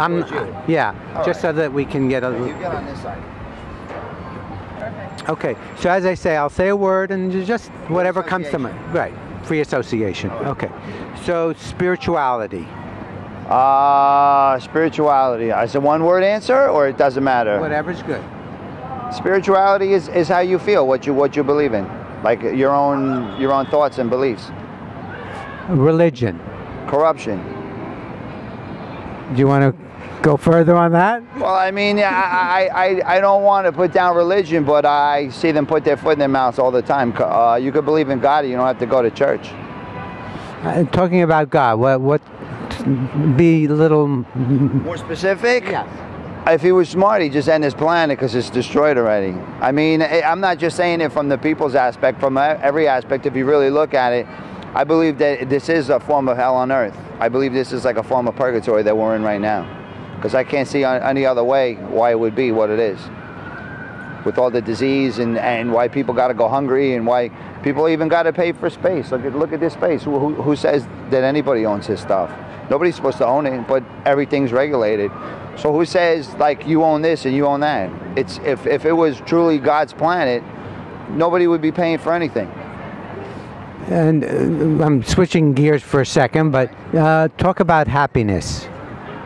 towards you. Yeah, All just right. so that we can get a. You get on this side. Perfect. Okay, so as I say, I'll say a word and just whatever comes to mind. association. Right, free association. Okay, so spirituality. Spirituality. Is it one word answer or it doesn't matter? Whatever's good. Spirituality is how you feel, what you believe in, like your own thoughts and beliefs. Religion. Corruption. Do you want to go further on that? Well, I mean, I don't want to put down religion, but I see them put their foot in their mouths all the time. You could believe in God, you don't have to go to church. Talking about God, what be a little More specific? Yes. If he was smart, he'd just end his planet because it's destroyed already. I mean, I'm not just saying it from the people's aspect, from every aspect. If you really look at it, I believe that this is a form of hell on earth. I believe this is like a form of purgatory that we're in right now. Because I can't see any other way why it would be what it is. With all the disease and why people got to go hungry and why people even got to pay for space. Look at this space. Who says that anybody owns this stuff? Nobody's supposed to own it, but everything's regulated. So who says, like, you own this and you own that? If it was truly God's planet, nobody would be paying for anything. And I'm switching gears for a second, but talk about happiness.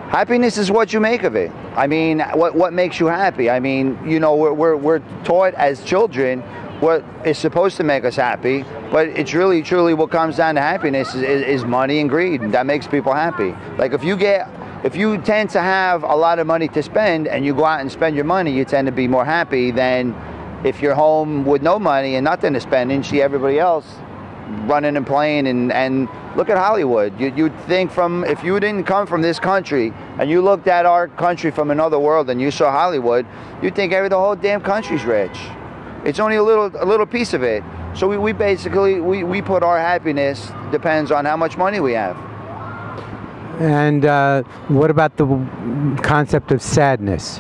Happiness is what you make of it. I mean, what makes you happy? I mean, you know, we're taught as children what is supposed to make us happy, but it's really, truly what comes down to happiness is money and greed, and that makes people happy. Like if you tend to have a lot of money to spend and you go out and spend your money, you tend to be more happy than if you're home with no money and nothing to spend and see everybody else running and playing and look at Hollywood. You'd think if you didn't come from this country and you looked at our country from another world and you saw Hollywood, you'd think the whole damn country's rich. It's only a little piece of it. So we basically put our happiness depends on how much money we have. And what about the concept of sadness?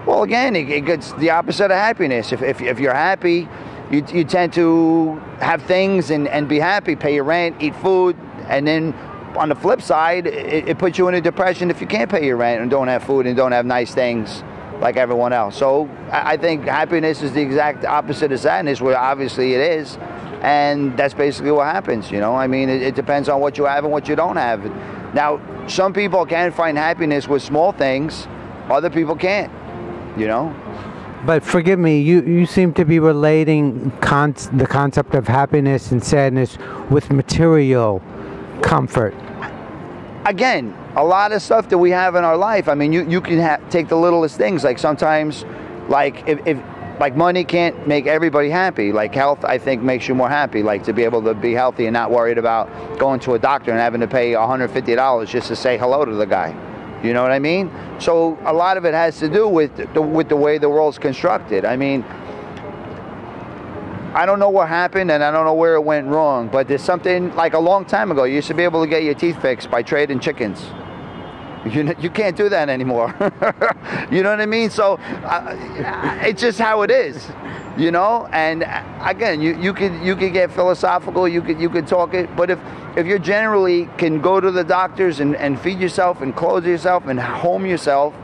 Well, again, it gets the opposite of happiness. If you're happy, you tend to have things and be happy, pay your rent, eat food, and then on the flip side, it puts you in a depression if you can't pay your rent and don't have food and don't have nice things like everyone else. So I think happiness is the exact opposite of sadness, where obviously it is, and that's basically what happens, you know? I mean, it depends on what you have and what you don't have. Now, some people can find happiness with small things, other people can't, you know? But forgive me, you seem to be relating the concept of happiness and sadness with material comfort. Again, a lot of stuff that we have in our life, I mean, you can take the littlest things. Like sometimes, like if money can't make everybody happy. Like health, I think, makes you more happy. Like to be able to be healthy and not worried about going to a doctor and having to pay $150 just to say hello to the guy. You know what I mean? So a lot of it has to do with the way the world's constructed. I mean, I don't know what happened and I don't know where it went wrong, but there's something like a long time ago, you used to be able to get your teeth fixed by trading chickens. You can't do that anymore. You know what I mean? So it's just how it is, you know? And again, you could get philosophical, you could talk it, but if you generally can go to the doctors and feed yourself and clothe yourself and home yourself,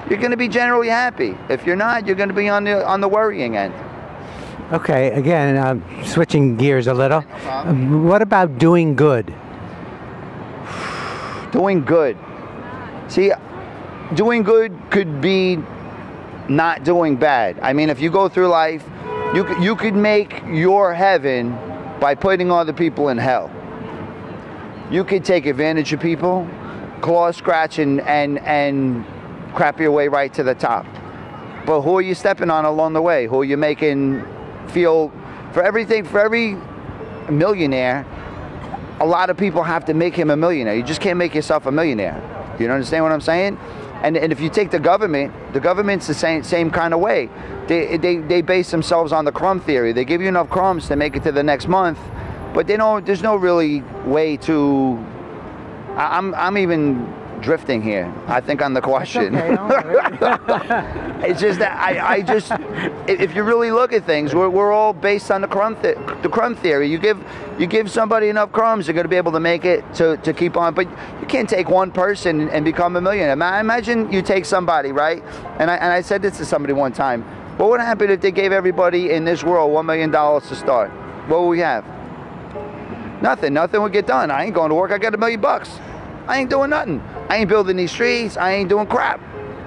you're going to be generally happy. If you're not, you're going to be on the worrying end. Okay, again, switching gears a little. What about doing good? Doing good. See, doing good could be not doing bad. I mean, if you go through life, you could make your heaven by putting other people in hell. You could take advantage of people, claw, scratch, and crap your way right to the top. But who are you stepping on along the way? Who are you making feel? For every millionaire, a lot of people have to make him a millionaire. You just can't make yourself a millionaire. You understand what I'm saying? And if you take the government's the same kind of way. They base themselves on the crumb theory. They give you enough crumbs to make it to the next month, but there's no really way to. I'm even drifting here. I think on the question. Okay, don't worry. It's just that I just, if you really look at things, we're all based on the crumb theory. You give somebody enough crumbs, they're going to be able to make it to keep on. But you can't take one person and become a millionaire. Imagine you take somebody, right? And I said this to somebody one time. What would happen if they gave everybody in this world $1 million to start? What would we have? Nothing. Nothing would get done. I ain't going to work. I got $1 million. I ain't doing nothing. I ain't building these streets. I ain't doing crap.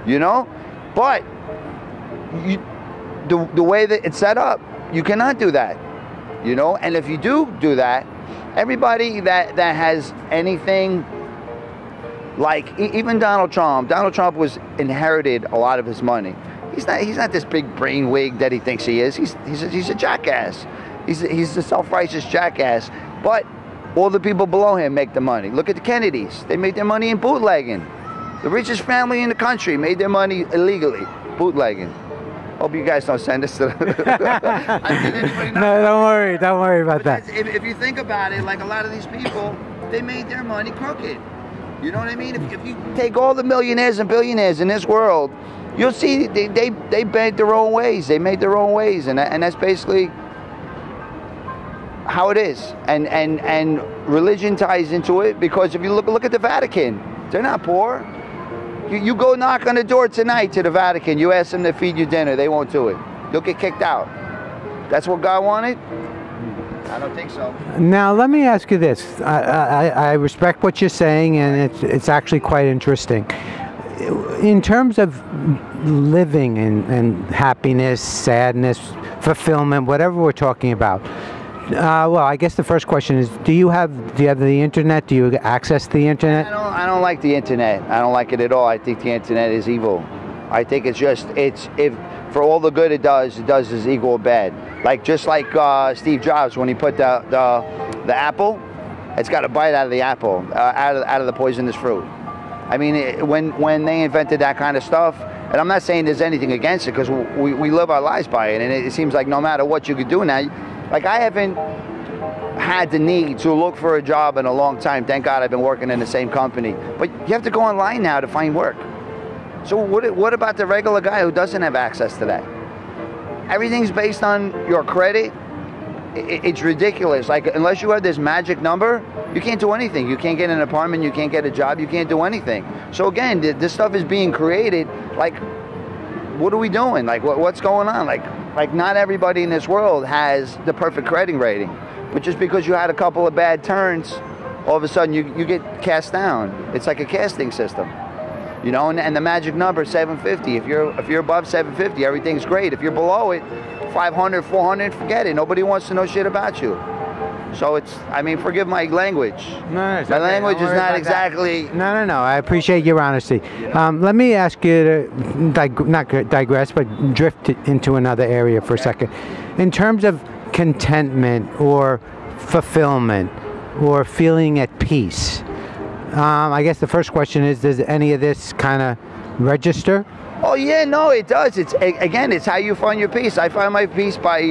You know? But the way that it's set up, you cannot do that. You know? And if you do that, everybody that has anything like, even Donald Trump was inherited a lot of his money. He's not this big brain wig that he thinks he is. He's a jackass. He's a self-righteous jackass. But all the people below him make the money. Look at the Kennedys. They made their money in bootlegging. The richest family in the country made their money illegally, bootlegging. Hope you guys don't send this to No, don't worry about that. If you think about it, like a lot of these people, they made their money crooked. You know what I mean? If you take all the millionaires and billionaires in this world, you'll see they made their own ways. They made their own ways, and that's basically how it is. And religion ties into it, because if you look at the Vatican, they're not poor. You go knock on the door tonight to the Vatican, you ask them to feed you dinner, they won't do it. You'll get kicked out. That's what God wanted? I don't think so. Now let me ask you this. I respect what you're saying, and it's actually quite interesting. In terms of living and happiness, sadness, fulfillment, whatever we're talking about, well, I guess the first question is, do you have the internet? Do you access the internet? I don't like the internet. I don't like it at all. I think the internet is evil. I think it's if for all the good it does is equal bad. Just like Steve Jobs, when he put the apple, it's got a bite out of the apple, out of the poisonous fruit. I mean, when they invented that kind of stuff, and I'm not saying there's anything against it, because we live our lives by it, and it seems like no matter what you could do now. Like, I haven't had the need to look for a job in a long time. Thank God I've been working in the same company. But you have to go online now to find work. So what about the regular guy who doesn't have access to that? Everything's based on your credit. It's ridiculous. Like, unless you have this magic number, you can't do anything. You can't get an apartment. You can't get a job. You can't do anything. So again, this stuff is being created. Like, what are we doing? Like, what's going on? Like, not everybody in this world has the perfect credit rating. But just because you had a couple of bad turns, all of a sudden you get cast down. It's like a casting system. You know, and the magic number is 750. If you're above 750, everything's great. If you're below it, 500, 400, forget it. Nobody wants to know shit about you. So I mean, forgive my language. No, my language is not exactly... No. I appreciate your honesty. Yeah. Let me ask you to not digress, but drift into another area for a second. In terms of contentment or fulfillment or feeling at peace, I guess the first question is, does any of this kind of register? Oh yeah, no, it does. It's how you find your peace. I find my peace by,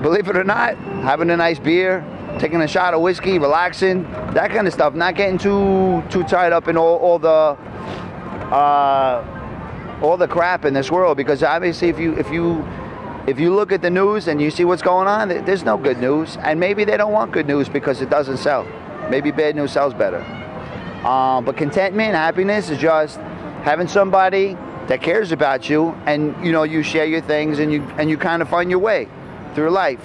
believe it or not, having a nice beer, taking a shot of whiskey, relaxing, that kind of stuff. Not getting too tied up in all the crap in this world. Because obviously, if you look at the news and you see what's going on, there's no good news. And maybe they don't want good news because it doesn't sell. Maybe bad news sells better. But contentment, happiness is just having somebody that cares about you, and you share your things, and you kind of find your way through life.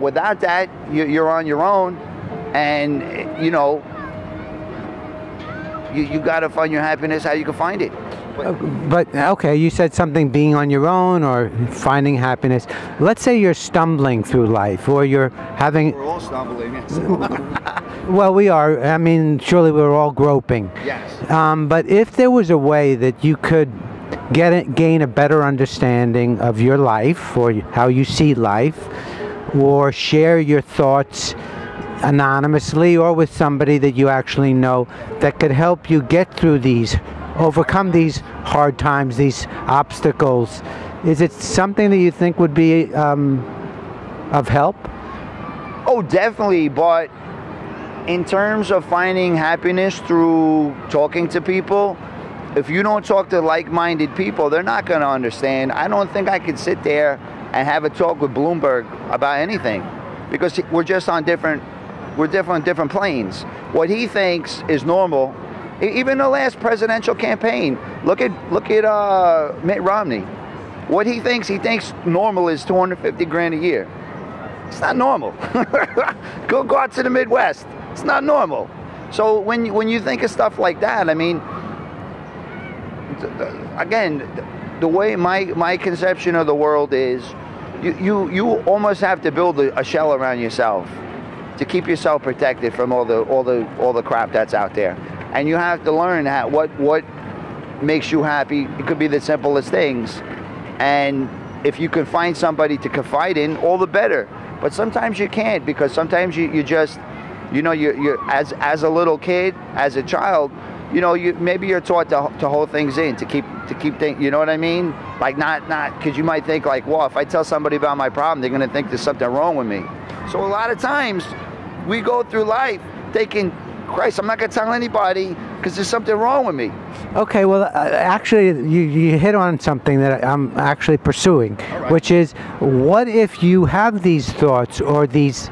Without that, you're on your own, and you got to find your happiness how you can find it. But okay, you said something, being on your own or finding happiness. Let's say you're stumbling through life, or you're having... We're all stumbling. Well, we are. I mean, surely we're all groping. Yes. But if there was a way that you could gain a better understanding of your life, or how you see life, or share your thoughts anonymously or with somebody that you actually know, that could help you get through overcome these hard times, these obstacles, is it something that you think would be of help? Oh, definitely, but in terms of finding happiness through talking to people, if you don't talk to like-minded people, they're not going to understand. I don't think I could sit there and have a talk with Bloomberg about anything, because we're just on different planes. What he thinks is normal. Even the last presidential campaign, look at Mitt Romney. What he thinks normal is $250,000 a year. It's not normal. Go out to the Midwest. It's not normal. So when you think of stuff like that, I mean, again, the way my conception of the world is, you almost have to build a shell around yourself to keep yourself protected from all the crap that's out there. And you have to learn what makes you happy. It could be the simplest things. And if you can find somebody to confide in, all the better. But sometimes you can't, because sometimes you just, you're as a little kid, as a child, maybe you're taught to hold things in, to keep things, you know what I mean? Like not, because you might think like, well, if I tell somebody about my problem, they're going to think there's something wrong with me. So a lot of times we go through life thinking, Christ, I'm not going to tell anybody because there's something wrong with me. Okay, well, actually, you hit on something that I'm actually pursuing, right, which is, what if you have these thoughts or these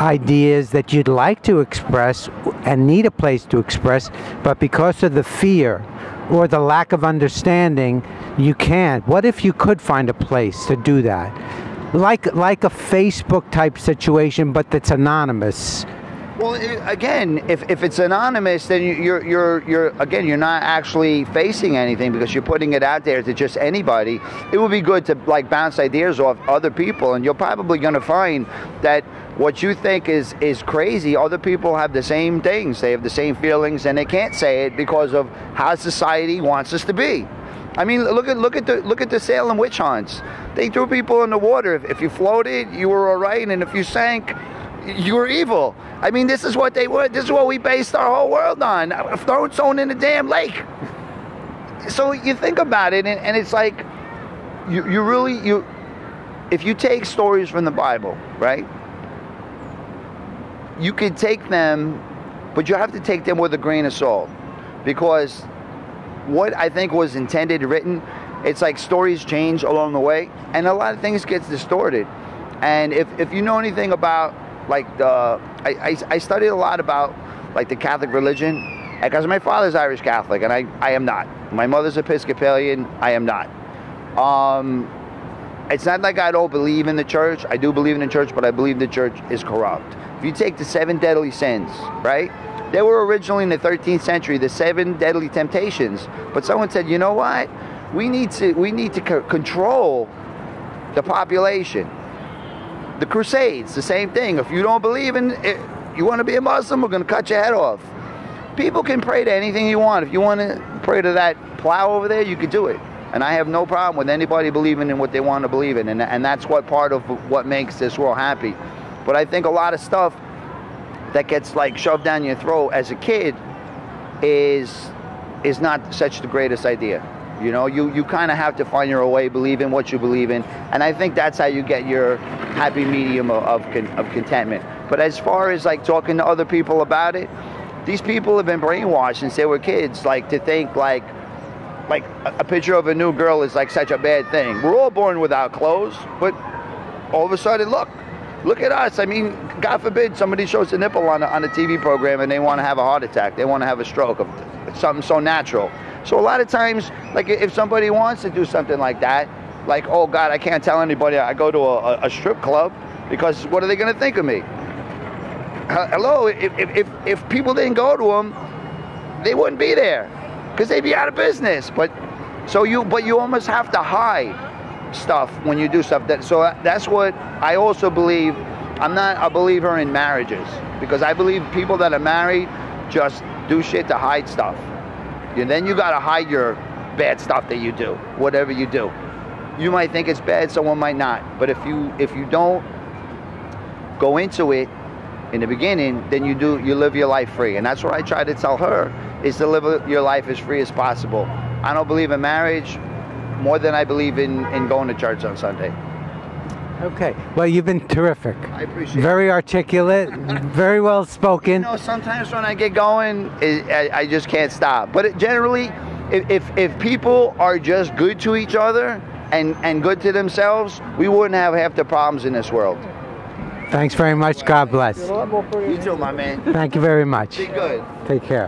ideas that you'd like to express and need a place to express, but because of the fear or the lack of understanding, you can't? What if you could find a place to do that? Like a Facebook type situation, but that's anonymous. Well, again, if it's anonymous, then you're not actually facing anything, because you're putting it out there to just anybody. It would be good to like bounce ideas off other people, and you're probably going to find that what you think is crazy, other people have the same things. They have the same feelings, and they can't say it because of how society wants us to be. I mean, look at the Salem witch hunts. They threw people in the water. If you floated, you were all right, and if you sank, you were evil. I mean, this is what they were. This is what we based our whole world on. Throwing someone in a damn lake. So you think about it, and it's like, if you take stories from the Bible, right? You could take them, but you have to take them with a grain of salt, because what I think was intended, written, it's like stories change along the way, and a lot of things gets distorted. And if you know anything about, like, I studied a lot about like the Catholic religion, because my father's Irish Catholic and I am not. My mother's Episcopalian, I am not. It's not like I don't believe in the church. I do believe in the church, but I believe the church is corrupt. If you take the 7 deadly sins, right? They were originally in the 13th century, the 7 deadly temptations. But someone said, you know what? We need to control the population. The Crusades, the same thing. If you don't believe in it, you want to be a Muslim, we're going to cut your head off. People can pray to anything you want. If you want to pray to that plow over there, you could do it. And I have no problem with anybody believing in what they want to believe in. And that's what part of what makes this world happy. But I think a lot of stuff that gets like shoved down your throat as a kid is not such the greatest idea. You know, you kind of have to find your way, believe in what you believe in. And I think that's how you get your happy medium of contentment. But as far as like talking to other people about it, these people have been brainwashed since they were kids, like to think like a picture of a new girl is like such a bad thing. We're all born without clothes, but all of a sudden, look at us. I mean, God forbid somebody shows a nipple on a TV program and they want to have a heart attack. They want to have a stroke of something so natural. So a lot of times, like if somebody wants to do something like that, like, oh God, I can't tell anybody I go to a strip club because what are they going to think of me? Hello, if people didn't go to them, they wouldn't be there because they'd be out of business. But you almost have to hide stuff when you do stuff. So that's what I also believe. I'm not a believer in marriages because I believe people that are married just do shit to hide stuff. And then you got to hide your bad stuff that you do, whatever you do. You might think it's bad, someone might not. But if you don't go into it in the beginning, then you live your life free. And that's what I try to tell her, is to live your life as free as possible. I don't believe in marriage more than I believe in going to church on Sunday. Okay. Well, you've been terrific. I appreciate it. Very articulate, very well spoken. You know, sometimes when I get going, I just can't stop. But generally, if people are just good to each other and good to themselves, we wouldn't have half the problems in this world. Thanks very much. God bless. You too, my man. Thank you very much. Be good. Take care.